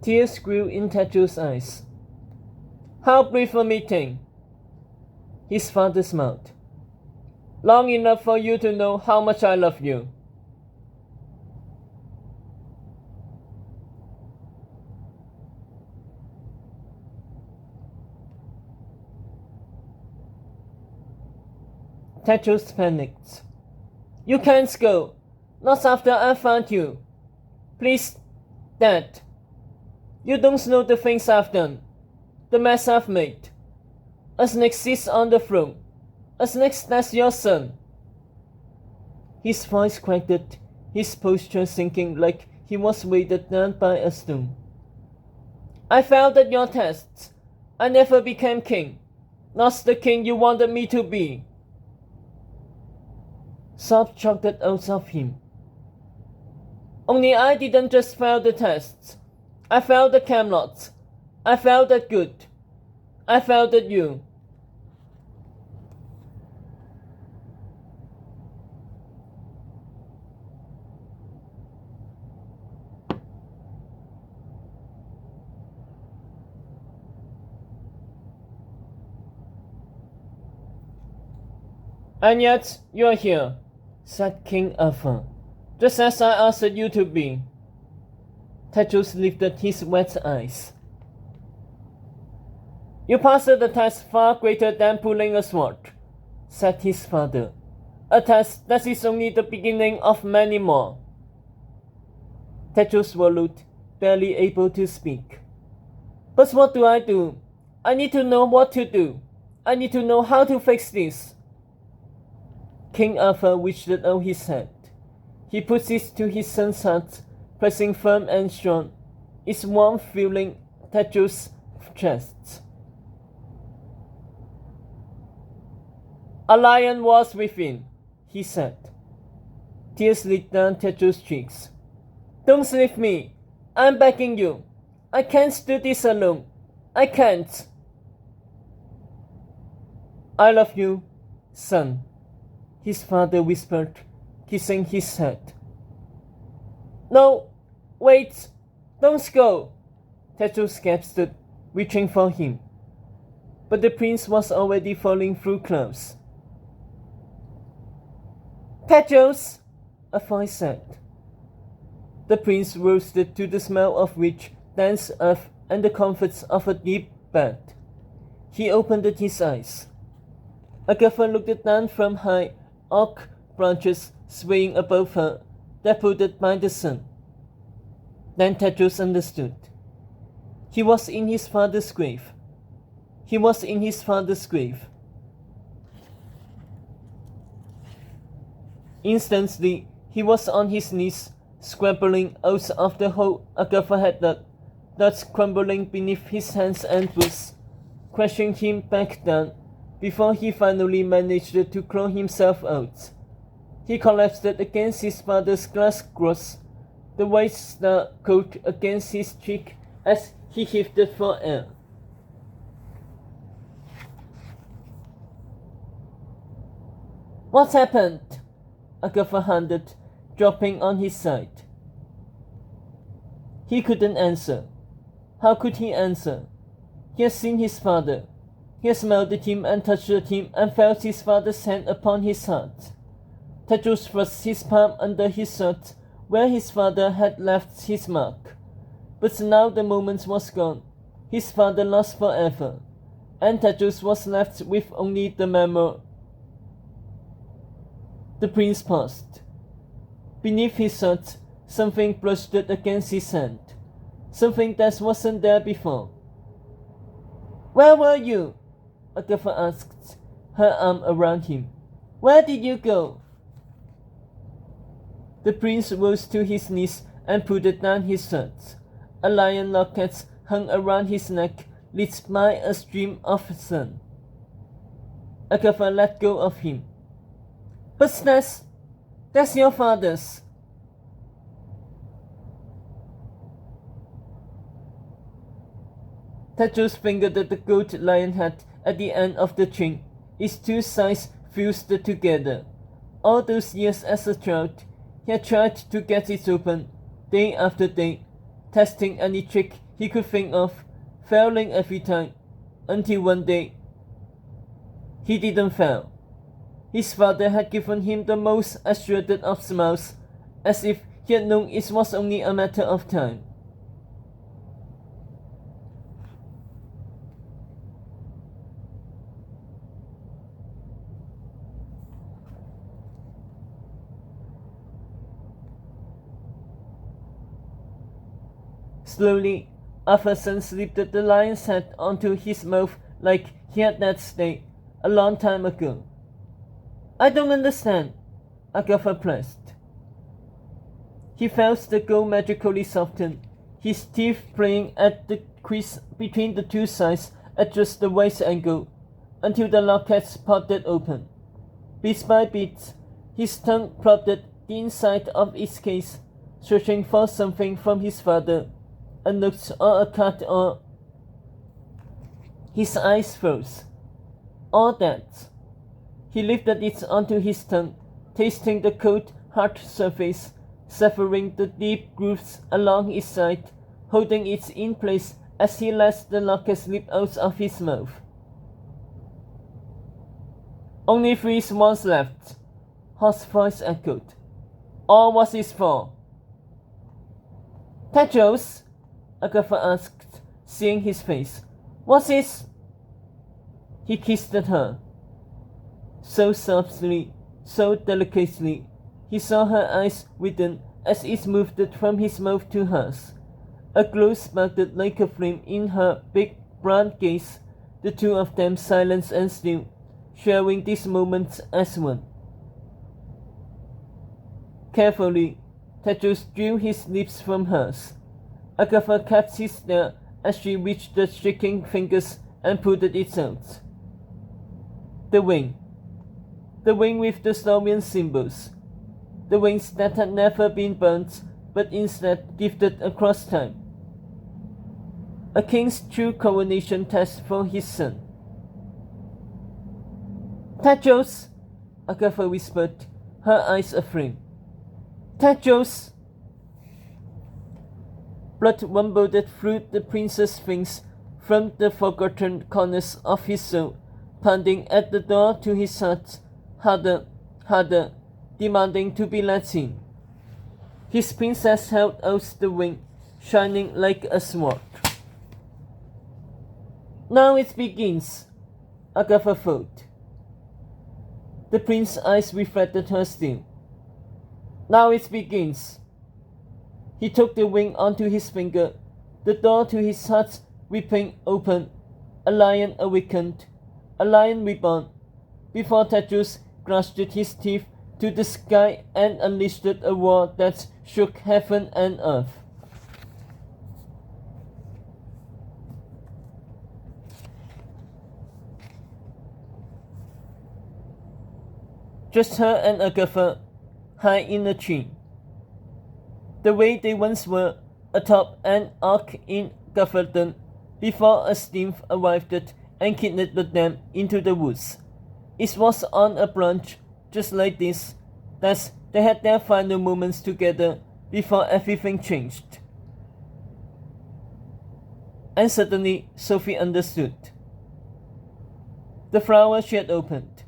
Tears grew in Tetro's eyes. How brief a meeting! His father smiled. Long enough for you to know how much I love you. Tetros panicked. You can't go. Not after I found you. Please, Dad. You don't know the things I've done. The mess I've made. A snake sits on the throne. A snake that's your son. His voice cracked, his posture sinking like he was weighted down by a stone. I failed at your tests. I never became king. Not the king you wanted me to be. Sobs choked out of him. Only I didn't just fail the tests. I failed at Camelot. I failed at good. I failed at you. And yet you are here, said King Arthur, just as I asked you to be. Tetros lifted his wet eyes. You passed the test far greater than pulling a sword, said his father. A test that is only the beginning of many more. Tetros swallowed, barely able to speak. But what do I do? I need to know what to do. I need to know how to fix this. King Arthur reached out his hand. He put it to his son's heart, pressing firm and strong, its warmth filling Tetros' chest. A lion was within, he said. Tears slid down Tetros' cheeks. Don't leave me. I'm begging you. I can't do this alone. I can't. I love you, son, his father whispered, kissing his head. No, wait, don't go. Tetros gasped, reaching for him. But the prince was already falling through clouds. Tetros, a voice said. The prince rose to the smell of rich, dense earth and the comforts of a deep bed. He opened his eyes. Agatha looked down from high oak branches swaying above her, dappled by the sun. Then Tetros understood. He was in his father's grave. He was in his father's grave. Instantly, he was on his knees, scrambling out of the hole Agatha had dug, dust crumbling beneath his hands and boots, crashing him back down before he finally managed to claw himself out. He collapsed against his father's glass cross, the white star coat against his cheek as he heaved for air. What happened? Agatha hunted, dropping on his side. He couldn't answer. How could he answer? He had seen his father. He had smelled him and touched him and felt his father's hand upon his heart. Tetros thrust his palm under his shirt where his father had left his mark. But now the moment was gone, his father lost forever, and Tetros was left with only the memory. The prince paused. Beneath his shirt, something brushed against his hand, something that wasn't there before. Where were you? Agatha asked, her arm around him. Where did you go? The prince rose to his knees and pulled down his shirt. A lion locket hung around his neck, lit by a stream of sun. Agatha let go of him. But that's your father's. Tetros fingered the gold lion head at the end of the chain, its two sides fused together. All those years as a child, he had tried to get it open, day after day, testing any trick he could think of, failing every time, until one day he didn't fail. His father had given him the most assured of smiles, as if he had known it was only a matter of time. Slowly, Arthurson slipped the lion's head onto his mouth like he had that day, a long time ago. I don't understand, Agatha pressed. He felt the gold magically soften, his teeth playing at the crease between the two sides at just the right angle, until the lockets popped open. Bit by bit, his tongue prodded the inside of its case, searching for something from his father, a note or a card or... His eyes froze. All that. He lifted it onto his tongue, tasting the cold, hard surface, severing the deep grooves along its side, holding it in place as he let the locket slip out of his mouth. Only 3 swans left, Hawk's voice echoed. All was his fault. Tedros? Agatha asked, seeing his face. What's his? He kissed at her. So softly, so delicately, he saw her eyes widen as it moved from his mouth to hers. A glow sparkled like a flame in her big brown gaze, the two of them silent and still, sharing this moment as one. Carefully, Tedros drew his lips from hers. Agatha kept his stare as she reached the shaking fingers and pulled it out. The wing. The wing with the Saurian symbols. The wings that had never been burnt, but instead gifted across time. A king's true coronation test for his son. Tedros, Agatha whispered, her eyes aflame. Tedros! Blood rumbled through the prince's things from the forgotten corners of his soul, pounding at the door to his heart, harder, harder, demanding to be let in. His princess held out the wing, shining like a sword. Now it begins, Agatha thought. The prince's eyes reflected her still. Now it begins. He took the wing onto his finger, the door to his heart whipping open. A lion awakened, a lion reborn, before Tedros clashed his teeth to the sky and unleashed a roar that shook heaven and earth. Just her and Agatha, high in a tree. The way they once were, atop an ark in Gafferton, before a steam arrived and kidnapped them into the woods. It was on a branch just like this that they had their final moments together before everything changed. And suddenly Sophie understood. The flower she had opened.